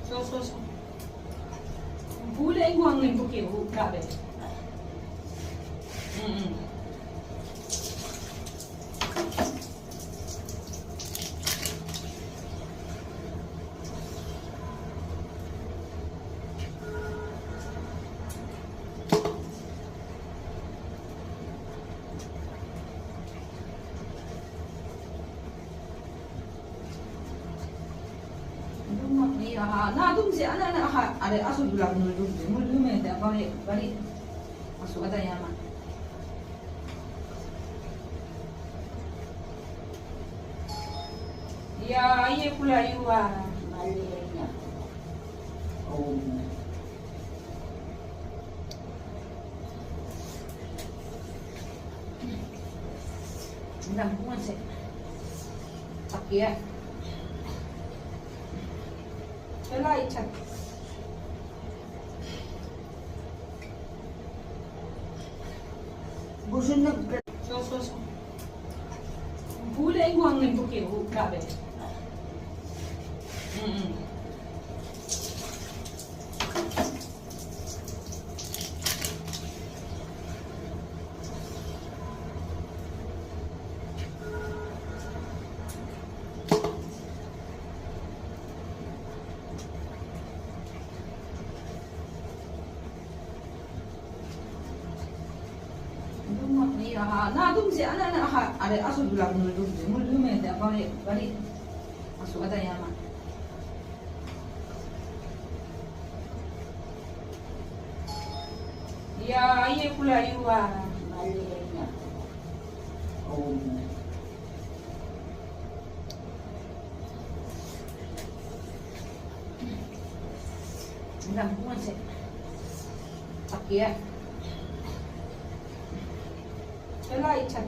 Sos. Gulay ko ang nito kayo, grabe. Na dum si ana na are aso dulang no dum mo lume ta bari aso ada yama ya ye pula yuwa Malenya. Oh. ndam ko se pakia Chela icha. Busun na Sos. Gulay ko ang nito kayo, grabe. Na dum si ana na are aso dulang no dum mo lume ta bari aso ada yama ya ye pula yuwa Malenya. Oh. ndam ko se pakia Chela icha.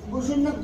Busun na